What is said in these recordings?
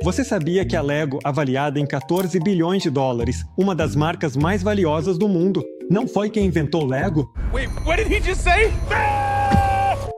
Você sabia que a Lego, avaliada em 14 bilhões de dólares, uma das marcas mais valiosas do mundo, não foi quem inventou o Lego? Wait, what did he just say?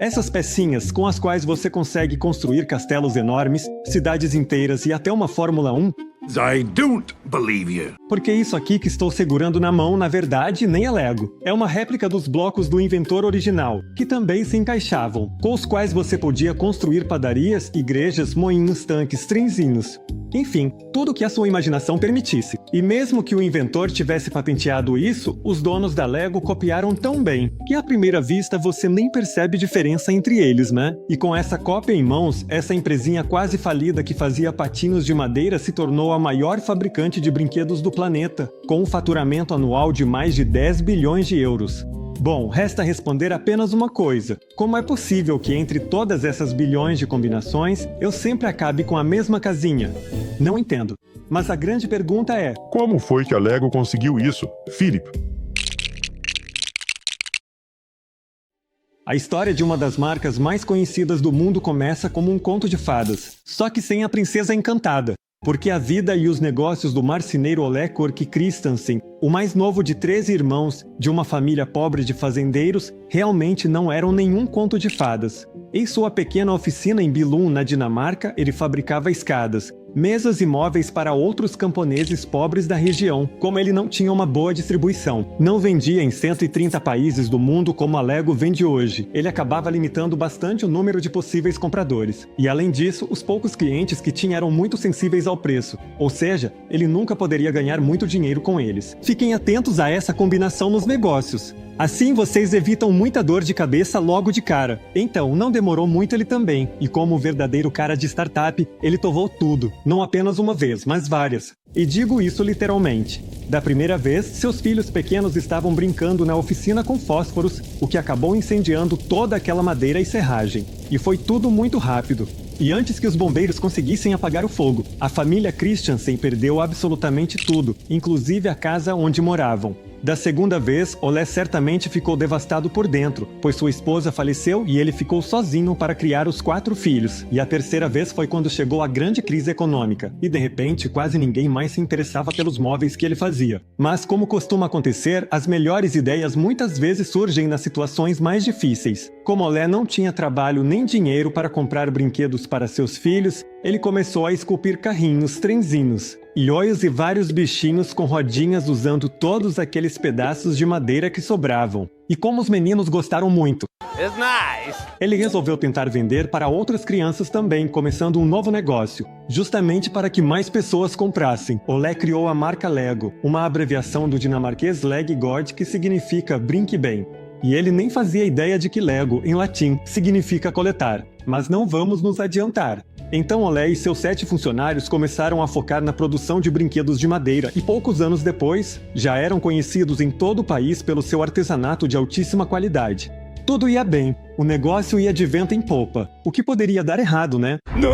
Essas pecinhas com as quais você consegue construir castelos enormes, cidades inteiras e até uma Fórmula 1? I don't believe you. Porque isso aqui que estou segurando na mão, na verdade, nem é Lego. É uma réplica dos blocos do inventor original, que também se encaixavam, com os quais você podia construir padarias, igrejas, moinhos, tanques, trenzinhos. Enfim, tudo que a sua imaginação permitisse. E mesmo que o inventor tivesse patenteado isso, os donos da Lego copiaram tão bem, que à primeira vista você nem percebe diferença entre eles, né? E com essa cópia em mãos, essa empresinha quase falida que fazia patinhos de madeira se tornou a maior fabricante de brinquedos do planeta, com um faturamento anual de mais de 10 bilhões de euros. Bom, resta responder apenas uma coisa. Como é possível que entre todas essas bilhões de combinações, eu sempre acabe com a mesma casinha? Não entendo. Mas a grande pergunta é: Como foi que a Lego conseguiu isso, Philip? a história de uma das marcas mais conhecidas do mundo começa como um conto de fadas, só que sem a princesa encantada. Porque a vida e os negócios do marceneiro Ole Cork Christensen, o mais novo de 13 irmãos, de uma família pobre de fazendeiros, realmente não eram nenhum conto de fadas. Em sua pequena oficina em Billund, na Dinamarca, ele fabricava escadas, mesas e móveis para outros camponeses pobres da região, como ele não tinha uma boa distribuição. Não vendia em 130 países do mundo como a Lego vende hoje. Ele acabava limitando bastante o número de possíveis compradores. E além disso, os poucos clientes que tinha eram muito sensíveis ao preço, ou seja, ele nunca poderia ganhar muito dinheiro com eles. Fiquem atentos a essa combinação nos negócios. Assim vocês evitam muita dor de cabeça logo de cara. Então, não demorou muito ele também, e como verdadeiro cara de startup, ele tovou tudo. Não apenas uma vez, mas várias. E digo isso literalmente. Da primeira vez, seus filhos pequenos estavam brincando na oficina com fósforos, o que acabou incendiando toda aquela madeira e serragem. E foi tudo muito rápido. E antes que os bombeiros conseguissem apagar o fogo, a família Christensen perdeu absolutamente tudo, inclusive a casa onde moravam. Da segunda vez, Ole certamente ficou devastado por dentro, pois sua esposa faleceu e ele ficou sozinho para criar os 4 filhos. E a terceira vez foi quando chegou a grande crise econômica, e de repente quase ninguém mais se interessava pelos móveis que ele fazia. Mas como costuma acontecer, as melhores ideias muitas vezes surgem nas situações mais difíceis. Como Ole não tinha trabalho nem dinheiro para comprar brinquedos para seus filhos, ele começou a esculpir carrinhos, trenzinhos, ioios e vários bichinhos com rodinhas usando todos aqueles pedaços de madeira que sobravam. E como os meninos gostaram muito, It's nice. ele resolveu tentar vender para outras crianças também, começando um novo negócio, justamente para que mais pessoas comprassem. Ole criou a marca Lego, uma abreviação do dinamarquês Leg God, que significa brinque bem. E ele nem fazia ideia de que Lego, em latim, significa coletar. Mas não vamos nos adiantar. Então Ole e seus 7 funcionários começaram a focar na produção de brinquedos de madeira e poucos anos depois, já eram conhecidos em todo o país pelo seu artesanato de altíssima qualidade. Tudo ia bem, o negócio ia de vento em popa, o que poderia dar errado, né? No.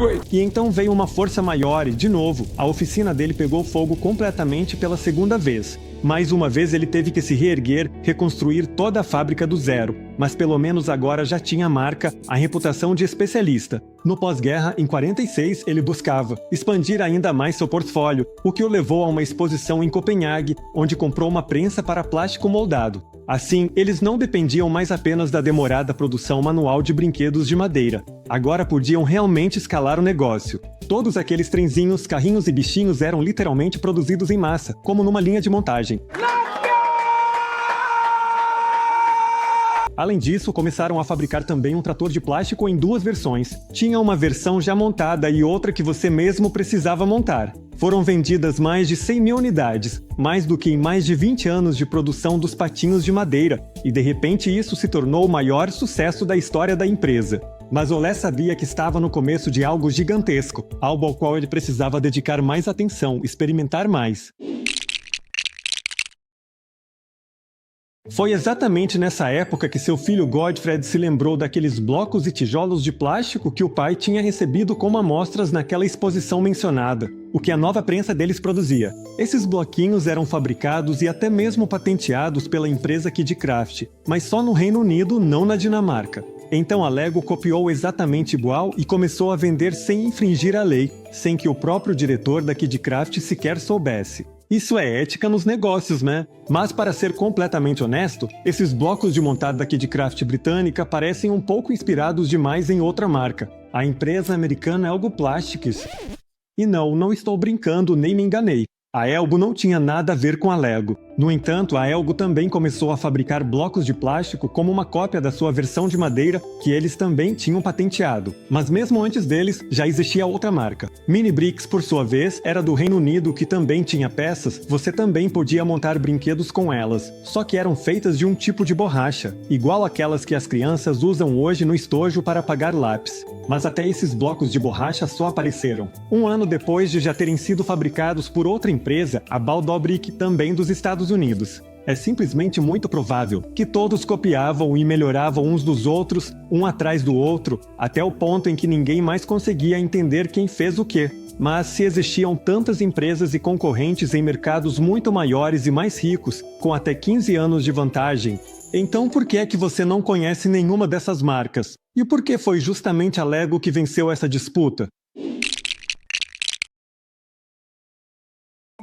Wait. E então veio uma força maior e, de novo, a oficina dele pegou fogo completamente pela segunda vez. Mais uma vez ele teve que se reerguer, reconstruir toda a fábrica do zero, mas pelo menos agora já tinha a marca, a reputação de especialista. No pós-guerra, em 46, ele buscava expandir ainda mais seu portfólio, o que o levou a uma exposição em Copenhague, onde comprou uma prensa para plástico moldado. Assim, eles não dependiam mais apenas da demorada produção manual de brinquedos de madeira. Agora podiam realmente escalar o negócio. Todos aqueles trenzinhos, carrinhos e bichinhos eram literalmente produzidos em massa, como numa linha de montagem. Além disso, começaram a fabricar também um trator de plástico em 2 versões. Tinha uma versão já montada e outra que você mesmo precisava montar. Foram vendidas mais de 100 mil unidades, mais do que em mais de 20 anos de produção dos patinhos de madeira, e de repente isso se tornou o maior sucesso da história da empresa. Mas Ole sabia que estava no começo de algo gigantesco, algo ao qual ele precisava dedicar mais atenção, experimentar mais. Foi exatamente nessa época que seu filho Godfred se lembrou daqueles blocos e tijolos de plástico que o pai tinha recebido como amostras naquela exposição mencionada, o que a nova prensa deles produzia. Esses bloquinhos eram fabricados e até mesmo patenteados pela empresa Kidcraft, mas só no Reino Unido, não na Dinamarca. Então a Lego copiou exatamente igual e começou a vender sem infringir a lei, sem que o próprio diretor da KidCraft sequer soubesse. Isso é ética nos negócios, né? Mas para ser completamente honesto, esses blocos de montar da KidCraft britânica parecem um pouco inspirados demais em outra marca, a empresa americana Elgo Plastics. E não estou brincando nem me enganei. A Elgo não tinha nada a ver com a Lego. No entanto, a Elgo também começou a fabricar blocos de plástico como uma cópia da sua versão de madeira que eles também tinham patenteado. Mas mesmo antes deles, já existia outra marca. Mini Bricks, por sua vez, era do Reino Unido, que também tinha peças, você também podia montar brinquedos com elas, só que eram feitas de um tipo de borracha, igual aquelas que as crianças usam hoje no estojo para apagar lápis. Mas até esses blocos de borracha só apareceram um ano depois de já terem sido fabricados por outra empresa, a Baldobrick, também dos Estados Unidos. É simplesmente muito provável que todos copiavam e melhoravam uns dos outros, um atrás do outro, até o ponto em que ninguém mais conseguia entender quem fez o quê. Mas se existiam tantas empresas e concorrentes em mercados muito maiores e mais ricos, com até 15 anos de vantagem, então por que é que você não conhece nenhuma dessas marcas? E por que foi justamente a Lego que venceu essa disputa?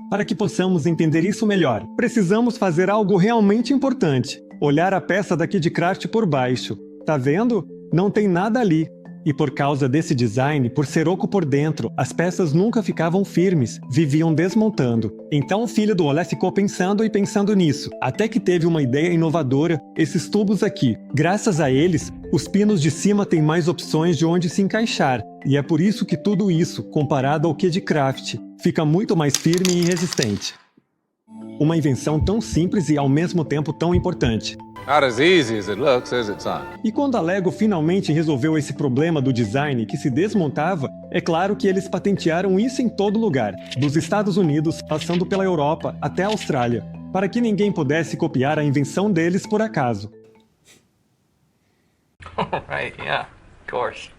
Para que possamos entender isso melhor, precisamos fazer algo realmente importante. Olhar a peça da KidCraft por baixo. Tá vendo? Não tem nada ali. E por causa desse design, por ser oco por dentro, as peças nunca ficavam firmes, viviam desmontando. Então o filho do Olé ficou pensando e pensando nisso, até que teve uma ideia inovadora, esses tubos aqui. Graças a eles, os pinos de cima têm mais opções de onde se encaixar, e é por isso que tudo isso, comparado ao KidCraft, fica muito mais firme e resistente. Uma invenção tão simples e ao mesmo tempo tão importante. Not as easy as it looks, is it, son? E quando a Lego finalmente resolveu esse problema do design que se desmontava, é claro que eles patentearam isso em todo lugar, dos Estados Unidos, passando pela Europa até a Austrália, para que ninguém pudesse copiar a invenção deles por acaso. Right, yeah, of course.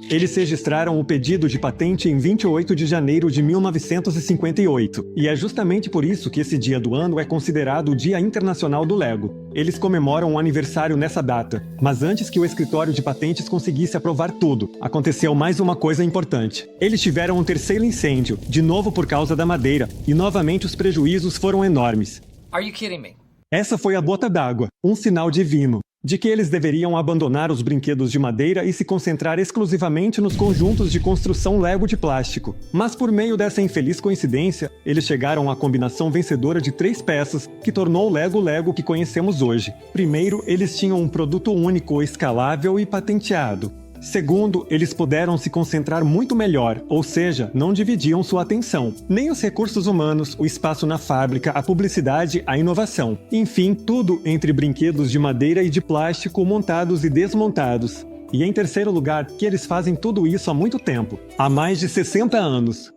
Eles registraram o pedido de patente em 28 de janeiro de 1958, e é justamente por isso que esse dia do ano é considerado o Dia Internacional do Lego. Eles comemoram um aniversário nessa data, mas antes que o escritório de patentes conseguisse aprovar tudo, aconteceu mais uma coisa importante. Eles tiveram um terceiro incêndio, de novo por causa da madeira, e novamente os prejuízos foram enormes. Are you kidding me? Essa foi a gota d'água, um sinal divino, de que eles deveriam abandonar os brinquedos de madeira e se concentrar exclusivamente nos conjuntos de construção Lego de plástico. Mas por meio dessa infeliz coincidência, eles chegaram à combinação vencedora de 3 peças que tornou o Lego que conhecemos hoje. Primeiro, eles tinham um produto único, escalável e patenteado. Segundo, eles puderam se concentrar muito melhor, ou seja, não dividiam sua atenção. Nem os recursos humanos, o espaço na fábrica, a publicidade, a inovação. Enfim, tudo entre brinquedos de madeira e de plástico montados e desmontados. E em terceiro lugar, que eles fazem tudo isso há muito tempo, há mais de 60 anos.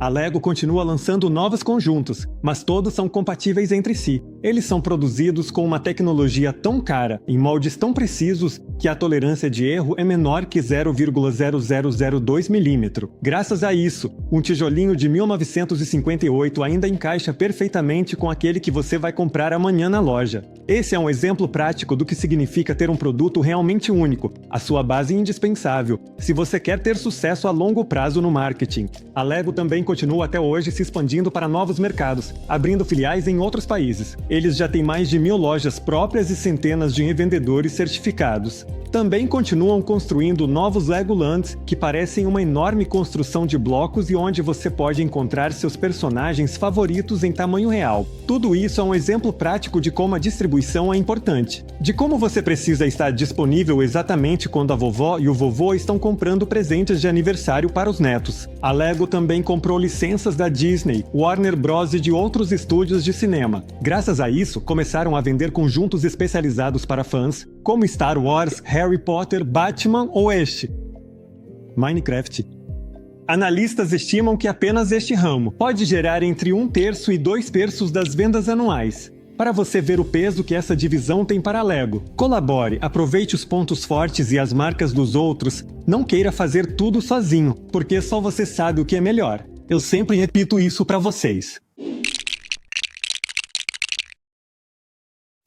A Lego continua lançando novos conjuntos, mas todos são compatíveis entre si. Eles são produzidos com uma tecnologia tão cara, em moldes tão precisos, que a tolerância de erro é menor que 0,0002 milímetro. Graças a isso, um tijolinho de 1958 ainda encaixa perfeitamente com aquele que você vai comprar amanhã na loja. Esse é um exemplo prático do que significa ter um produto realmente único, a sua base indispensável, se você quer ter sucesso a longo prazo no marketing. A Lego também continua até hoje se expandindo para novos mercados, abrindo filiais em outros países. Eles já têm mais de 1000 lojas próprias e centenas de revendedores certificados. Também continuam construindo novos Legolands, que parecem uma enorme construção de blocos e onde você pode encontrar seus personagens favoritos em tamanho real. Tudo isso é um exemplo prático de como a distribuição é importante. De como você precisa estar disponível exatamente quando a vovó e o vovô estão comprando presentes de aniversário para os netos. A Lego também comprou licenças da Disney, Warner Bros. E de outros estúdios de cinema. Graças a isso, começaram a vender conjuntos especializados para fãs, como Star Wars, Harry Potter, Batman ou este, Minecraft. Analistas estimam que apenas este ramo pode gerar entre 1/3 e 2/3 das vendas anuais. Para você ver o peso que essa divisão tem para a Lego, colabore, aproveite os pontos fortes e as marcas dos outros, não queira fazer tudo sozinho, porque só você sabe o que é melhor. Eu sempre repito isso para vocês.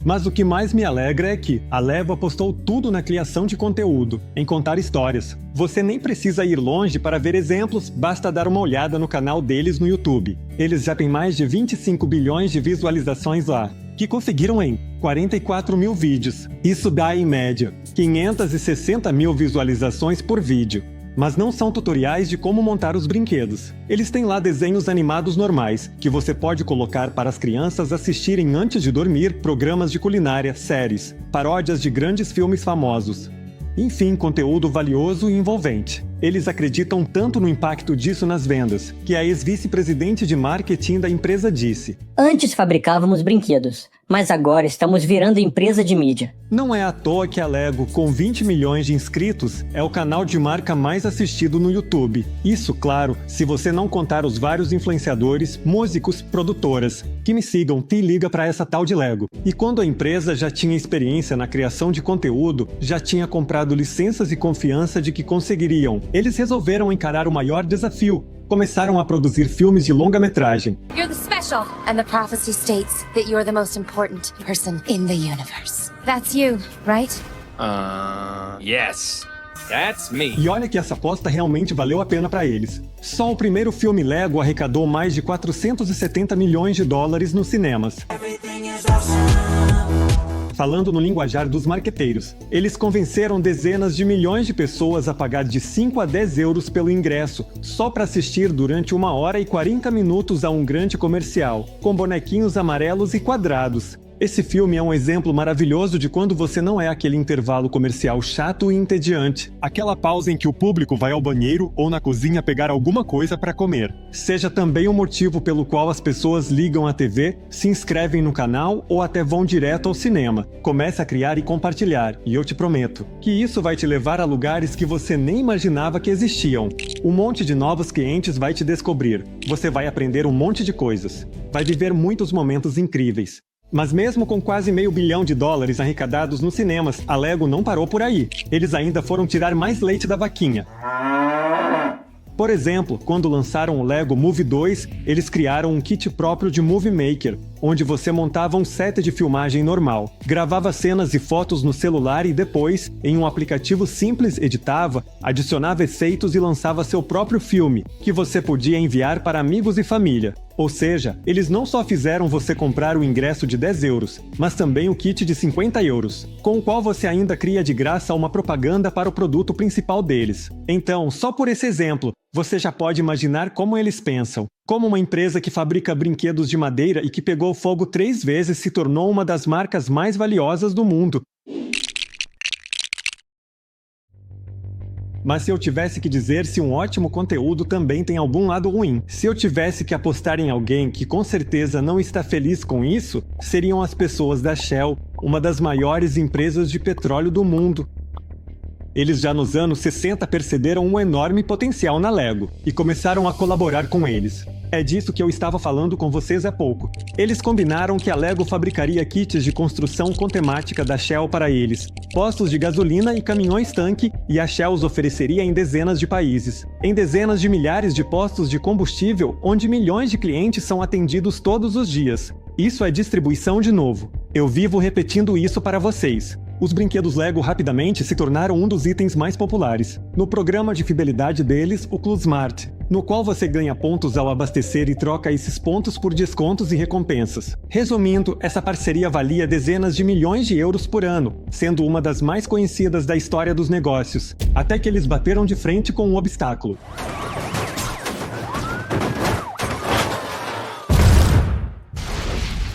Mas o que mais me alegra é que a Lego apostou tudo na criação de conteúdo, em contar histórias. Você nem precisa ir longe para ver exemplos, basta dar uma olhada no canal deles no YouTube. Eles já têm mais de 25 bilhões de visualizações lá, que conseguiram em 44 mil vídeos. Isso dá, em média, 560 mil visualizações por vídeo. Mas não são tutoriais de como montar os brinquedos. Eles têm lá desenhos animados normais, que você pode colocar para as crianças assistirem antes de dormir, programas de culinária, séries, paródias de grandes filmes famosos. Enfim, conteúdo valioso e envolvente. Eles acreditam tanto no impacto disso nas vendas, que a ex-vice-presidente de marketing da empresa disse: "Antes fabricávamos brinquedos, mas agora estamos virando empresa de mídia." Não é à toa que a Lego, com 20 milhões de inscritos, é o canal de marca mais assistido no YouTube. Isso, claro, se você não contar os vários influenciadores, músicos, produtoras, que me sigam, te liga pra essa tal de Lego. E quando a empresa já tinha experiência na criação de conteúdo, já tinha comprado licenças e confiança de que conseguiriam, eles resolveram encarar o maior desafio. Começaram a produzir filmes de longa-metragem. You're the special, and the prophecy states that you're the most important person in the universe. That's you, right? Yes. That's me. E olha que essa aposta realmente valeu a pena para eles. Só o primeiro filme Lego arrecadou mais de 470 milhões de dólares nos cinemas. Falando no linguajar dos marqueteiros, eles convenceram dezenas de milhões de pessoas a pagar de 5 a 10 euros pelo ingresso, só para assistir durante 1 hora e 40 minutos a um grande comercial, com bonequinhos amarelos e quadrados. Esse filme é um exemplo maravilhoso de quando você não é aquele intervalo comercial chato e entediante, aquela pausa em que o público vai ao banheiro ou na cozinha pegar alguma coisa para comer. Seja também o motivo pelo qual as pessoas ligam a TV, se inscrevem no canal ou até vão direto ao cinema. Comece a criar e compartilhar, e eu te prometo que isso vai te levar a lugares que você nem imaginava que existiam. Um monte de novos clientes vai te descobrir, você vai aprender um monte de coisas, vai viver muitos momentos incríveis. Mas mesmo com quase $500 milhão arrecadados nos cinemas, a Lego não parou por aí. Eles ainda foram tirar mais leite da vaquinha. Por exemplo, quando lançaram o Lego Movie 2, eles criaram um kit próprio de Movie Maker, onde você montava um set de filmagem normal, gravava cenas e fotos no celular e depois, em um aplicativo simples, editava, adicionava efeitos e lançava seu próprio filme, que você podia enviar para amigos e família. Ou seja, eles não só fizeram você comprar o ingresso de 10 euros, mas também o kit de 50 euros, com o qual você ainda cria de graça uma propaganda para o produto principal deles. Então, só por esse exemplo, você já pode imaginar como eles pensam. Como uma empresa que fabrica brinquedos de madeira e que pegou fogo 3 vezes se tornou uma das marcas mais valiosas do mundo. Mas se eu tivesse que dizer se um ótimo conteúdo também tem algum lado ruim, se eu tivesse que apostar em alguém que com certeza não está feliz com isso, seriam as pessoas da Shell, uma das maiores empresas de petróleo do mundo. Eles já nos anos 60 perceberam um enorme potencial na Lego e começaram a colaborar com eles. É disso que eu estava falando com vocês há pouco. Eles combinaram que a Lego fabricaria kits de construção com temática da Shell para eles, postos de gasolina e caminhões-tanque, e a Shell os ofereceria em dezenas de países. Em dezenas de milhares de postos de combustível, onde milhões de clientes são atendidos todos os dias. Isso é distribuição de novo. Eu vivo repetindo isso para vocês. Os brinquedos Lego rapidamente se tornaram um dos itens mais populares. No programa de fidelidade deles, o Club Smart, no qual você ganha pontos ao abastecer e troca esses pontos por descontos e recompensas. Resumindo, essa parceria valia dezenas de milhões de euros por ano, sendo uma das mais conhecidas da história dos negócios, até que eles bateram de frente com um obstáculo.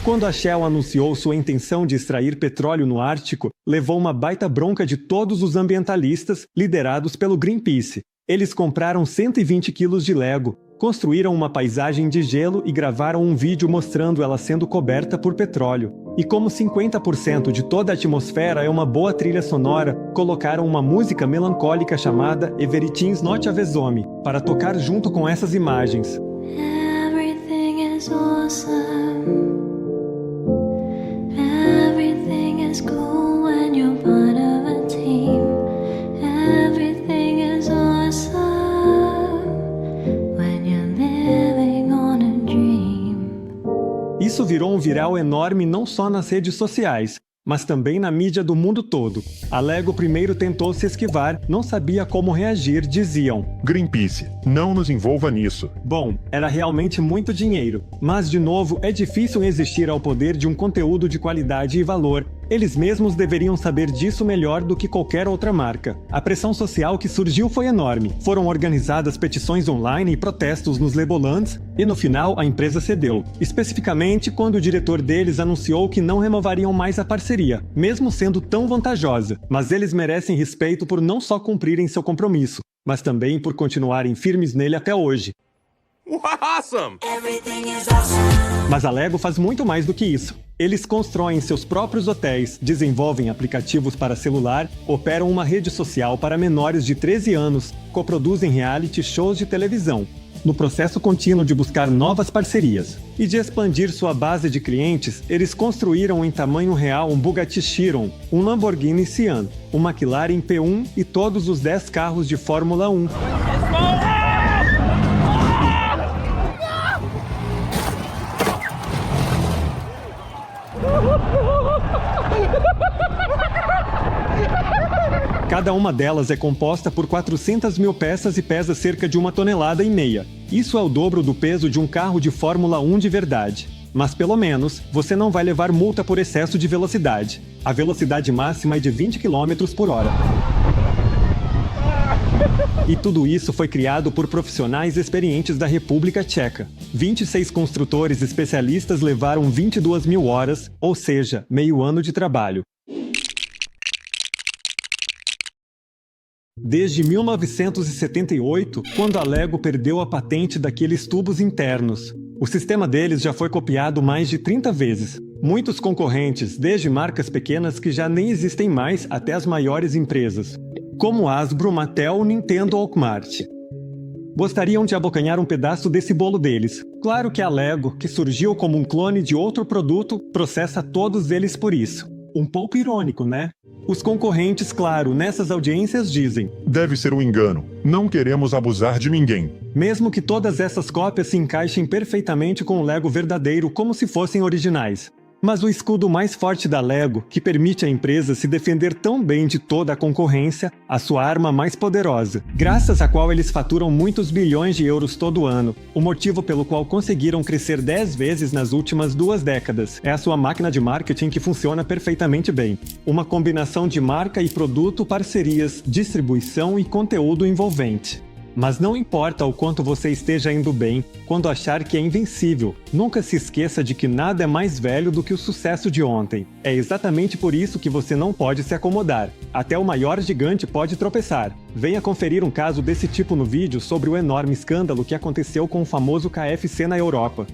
Quando a Shell anunciou sua intenção de extrair petróleo no Ártico, levou uma baita bronca de todos os ambientalistas, liderados pelo Greenpeace. Eles compraram 120 quilos de Lego, construíram uma paisagem de gelo e gravaram um vídeo mostrando ela sendo coberta por petróleo. E como 50% de toda a atmosfera é uma boa trilha sonora, colocaram uma música melancólica chamada Everything's Not a Vesome, para tocar junto com essas imagens. Everything is awesome. Everything is cool when you're part of a team. Everything is awesome when you're living on a dream. Isso virou um viral enorme não só nas redes sociais, mas também na mídia do mundo todo. A Lego primeiro tentou se esquivar, não sabia como reagir, diziam. Greenpeace, não nos envolva nisso. Bom, era realmente muito dinheiro. Mas, de novo, é difícil resistir ao poder de um conteúdo de qualidade e valor. Eles mesmos deveriam saber disso melhor do que qualquer outra marca. A pressão social que surgiu foi enorme. Foram organizadas petições online e protestos nos Legolands, e no final a empresa cedeu. Especificamente quando o diretor deles anunciou que não renovariam mais a parceria, mesmo sendo tão vantajosa. Mas eles merecem respeito por não só cumprirem seu compromisso, mas também por continuarem firmes nele até hoje. Awesome! Mas a Lego faz muito mais do que isso. Eles constroem seus próprios hotéis, desenvolvem aplicativos para celular, operam uma rede social para menores de 13 anos, coproduzem reality shows de televisão, no processo contínuo de buscar novas parcerias. E de expandir sua base de clientes, eles construíram em tamanho real um Bugatti Chiron, um Lamborghini Sian, um McLaren P1 e todos os 10 carros de Fórmula 1. Cada uma delas é composta por 400 mil peças e pesa cerca de 1,5 toneladas. Isso é o dobro do peso de um carro de Fórmula 1 de verdade. Mas pelo menos, você não vai levar multa por excesso de velocidade. A velocidade máxima é de 20 km por hora. E tudo isso foi criado por profissionais experientes da República Tcheca. 26 construtores especialistas levaram 22 mil horas, ou seja, meio ano de trabalho. Desde 1978, quando a Lego perdeu a patente daqueles tubos internos. O sistema deles já foi copiado mais de 30 vezes. Muitos concorrentes, desde marcas pequenas que já nem existem mais até as maiores empresas, como Hasbro, Mattel, Nintendo ou Walmart, gostariam de abocanhar um pedaço desse bolo deles. Claro que a Lego, que surgiu como um clone de outro produto, processa todos eles por isso. Um pouco irônico, né? Os concorrentes, claro, nessas audiências dizem: deve ser um engano. Não queremos abusar de ninguém. Mesmo que todas essas cópias se encaixem perfeitamente com o Lego verdadeiro, como se fossem originais. Mas o escudo mais forte da Lego, que permite à empresa se defender tão bem de toda a concorrência, a sua arma mais poderosa, graças à qual eles faturam muitos bilhões de euros todo ano, o motivo pelo qual conseguiram crescer 10 vezes nas últimas 2 décadas, é a sua máquina de marketing que funciona perfeitamente bem. Uma combinação de marca e produto, parcerias, distribuição e conteúdo envolvente. Mas não importa o quanto você esteja indo bem, quando achar que é invencível, nunca se esqueça de que nada é mais velho do que o sucesso de ontem. É exatamente por isso que você não pode se acomodar. Até o maior gigante pode tropeçar. Venha conferir um caso desse tipo no vídeo sobre o enorme escândalo que aconteceu com o famoso KFC na Europa.